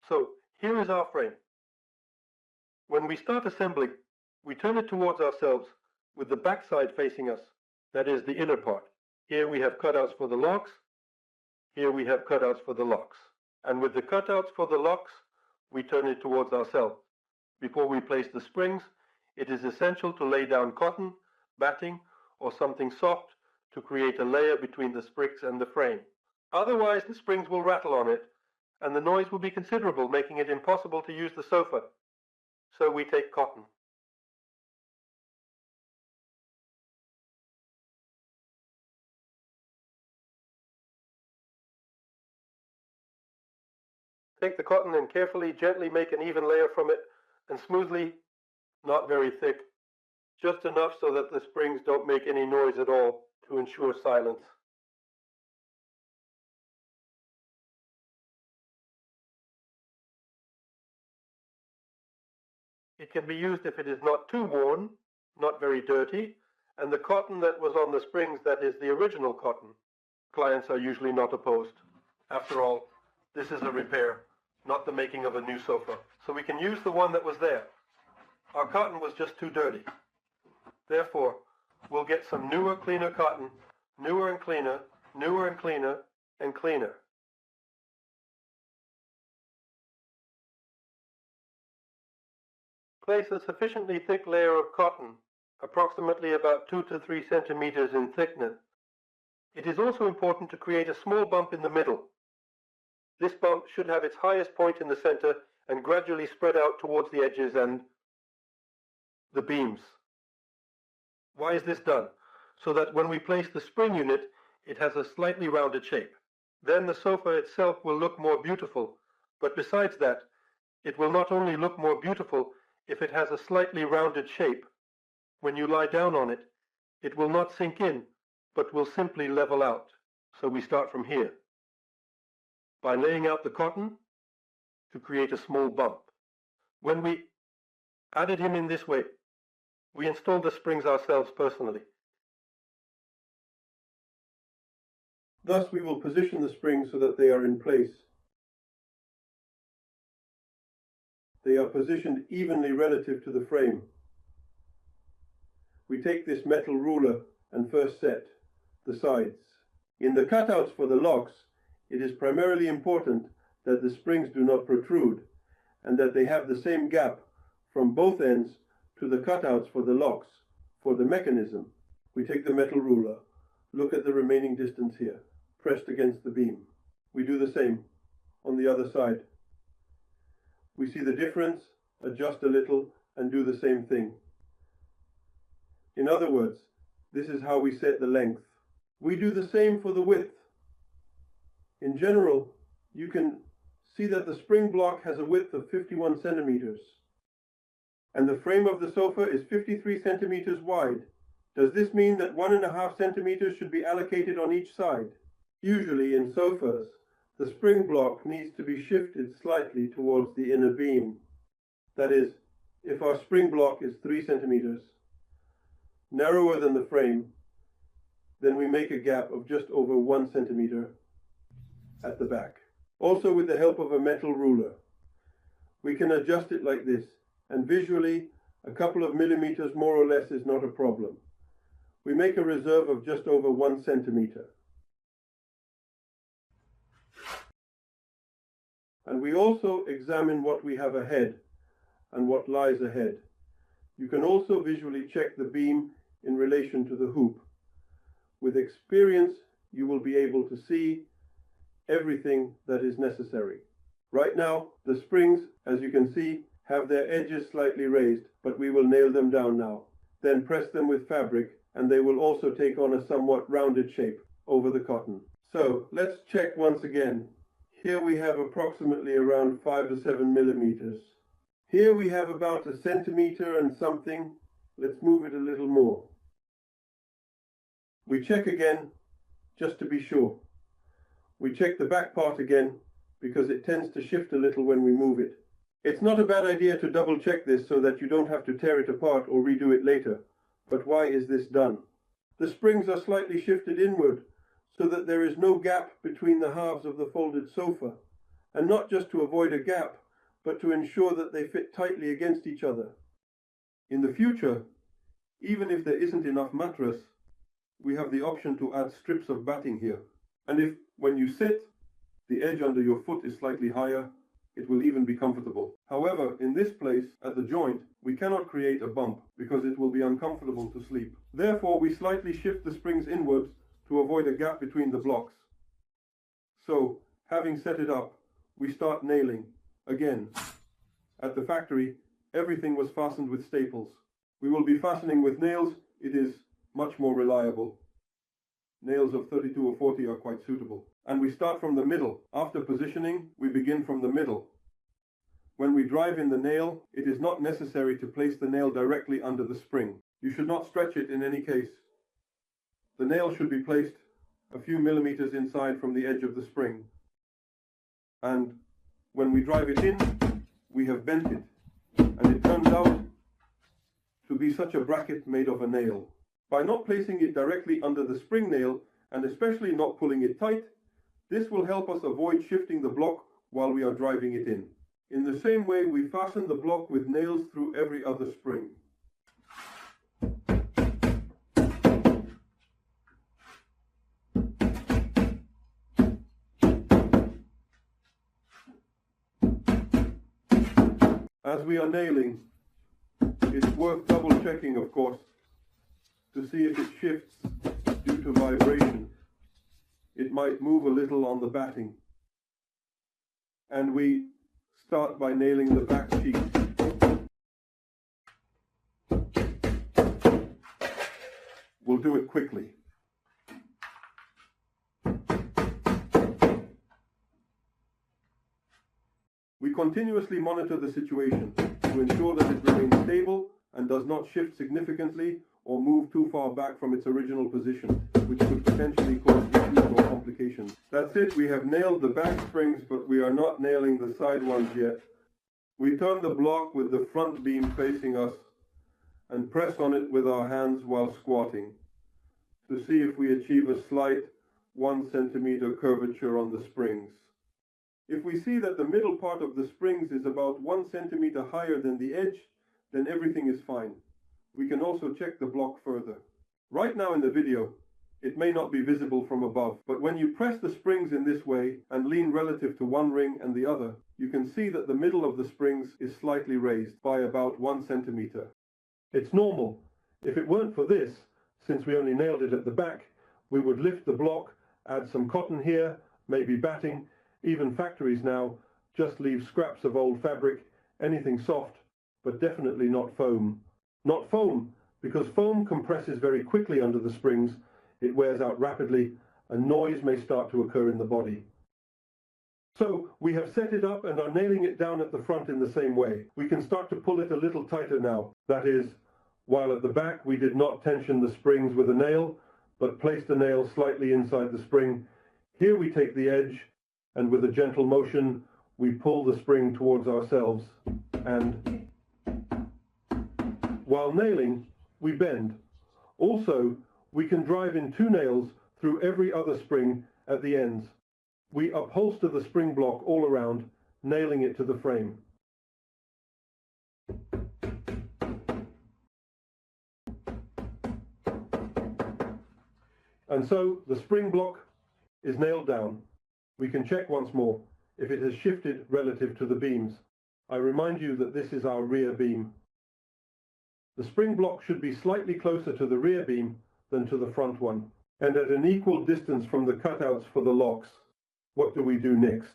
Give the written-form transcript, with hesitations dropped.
So here is our frame. When we start assembling, we turn it towards ourselves with the back side facing us, that is the inner part. Here we have cutouts for the locks, here we have cutouts for the locks. And with the cutouts for the locks, we turn it towards ourselves. Before we place the springs, it is essential to lay down cotton, batting, or something soft to create a layer between the springs and the frame. Otherwise, the springs will rattle on it, and the noise will be considerable, making it impossible to use the sofa. So we take cotton. Take the cotton and carefully, gently make an even layer from it, and smoothly, not very thick, just enough so that the springs don't make any noise at all to ensure silence. It can be used if it is not too worn, not very dirty, and the cotton that was on the springs, that is the original cotton, clients are usually not opposed. After all, this is a repair, not the making of a new sofa. So we can use the one that was there. Our cotton was just too dirty. Therefore, we'll get some newer, cleaner cotton, newer and cleaner, newer and cleaner, and cleaner. Place a sufficiently thick layer of cotton, approximately about 2 to 3 centimeters in thickness. It is also important to create a small bump in the middle. This bump should have its highest point in the center and gradually spread out towards the edges and the beams. Why is this done? So that when we place the spring unit, it has a slightly rounded shape. Then the sofa itself will look more beautiful, but besides that, it will not only look more beautiful if it has a slightly rounded shape. When you lie down on it, it will not sink in, but will simply level out. So we start from here, by laying out the cotton to create a small bump. When we added him in this way, we installed the springs ourselves personally. Thus we will position the springs so that they are in place. They are positioned evenly relative to the frame. We take this metal ruler and first set the sides. In the cutouts for the locks, it is primarily important that the springs do not protrude and that they have the same gap from both ends to the cutouts for the locks. For the mechanism, we take the metal ruler, look at the remaining distance here, pressed against the beam. We do the same on the other side. We see the difference, adjust a little, and do the same thing. In other words, this is how we set the length. We do the same for the width. In general, you can see that the spring block has a width of 51 centimeters, and the frame of the sofa is 53 centimeters wide. Does this mean that 1.5 centimeters should be allocated on each side? Usually in sofas, the spring block needs to be shifted slightly towards the inner beam. That is, if our spring block is 3 centimeters narrower than the frame, then we make a gap of just over 1 centimeter at the back. Also, with the help of a metal ruler, we can adjust it like this, and visually a couple of millimeters more or less is not a problem. We make a reserve of just over 1 centimeter. And we also examine what we have ahead and what lies ahead. You can also visually check the beam in relation to the hoop. With experience, you will be able to see everything that is necessary. Right now, the springs, as you can see, have their edges slightly raised, but we will nail them down now. Then press them with fabric, and they will also take on a somewhat rounded shape over the cotton. So let's check once again. Here we have approximately around 5 to 7 millimeters. Here we have about 1 centimeter and something. Let's move it a little more. We check again, just to be sure. We check the back part again, because it tends to shift a little when we move it. It's not a bad idea to double check this so that you don't have to tear it apart or redo it later. But why is this done? The springs are slightly shifted inward, so that there is no gap between the halves of the folded sofa, and not just to avoid a gap, but to ensure that they fit tightly against each other. In the future, even if there isn't enough mattress, we have the option to add strips of batting here. And if, when you sit, the edge under your foot is slightly higher, it will even be comfortable. However, in this place, at the joint, we cannot create a bump because it will be uncomfortable to sleep. Therefore, we slightly shift the springs inwards to avoid a gap between the blocks. So, having set it up, we start nailing. Again, at the factory, everything was fastened with staples. We will be fastening with nails. It is much more reliable. Nails of 32 or 40 are quite suitable. And we start from the middle. After positioning, we begin from the middle. When we drive in the nail, it is not necessary to place the nail directly under the spring. You should not stretch it in any case. The nail should be placed a few millimeters inside from the edge of the spring. And when we drive it in, we have bent it. And it turns out to be such a bracket made of a nail. By not placing it directly under the spring nail, and especially not pulling it tight, this will help us avoid shifting the block while we are driving it in. In the same way, we fasten the block with nails through every other spring. As we are nailing, it's worth double checking, of course, to see if it shifts due to vibration. It might move a little on the batting. And we start by nailing the back cheek. We'll do it quickly. We continuously monitor the situation to ensure that it remains stable and does not shift significantly or move too far back from its original position, which could potentially cause issues or complications. That's it, we have nailed the back springs, but we are not nailing the side ones yet. We turn the block with the front beam facing us and press on it with our hands while squatting to see if we achieve a slight 1 centimeter curvature on the springs. If we see that the middle part of the springs is about 1 centimeter higher than the edge, then everything is fine. We can also check the block further. Right now in the video, it may not be visible from above, but when you press the springs in this way and lean relative to one ring and the other, you can see that the middle of the springs is slightly raised by about 1 centimeter. It's normal. If it weren't for this, since we only nailed it at the back, we would lift the block, add some cotton here, maybe batting. Even factories now just leave scraps of old fabric, anything soft, but definitely not foam. Not foam, because foam compresses very quickly under the springs, it wears out rapidly, and noise may start to occur in the body. So we have set it up and are nailing it down at the front in the same way. We can start to pull it a little tighter now. That is, while at the back we did not tension the springs with a nail, but placed the nail slightly inside the spring. Here we take the edge, and with a gentle motion, we pull the spring towards ourselves, and while nailing, we bend. Also, we can drive in 2 nails through every other spring at the ends. We upholster the spring block all around, nailing it to the frame. And so the spring block is nailed down. We can check once more if it has shifted relative to the beams. I remind you that this is our rear beam. The spring block should be slightly closer to the rear beam than to the front one, and at an equal distance from the cutouts for the locks. What do we do next?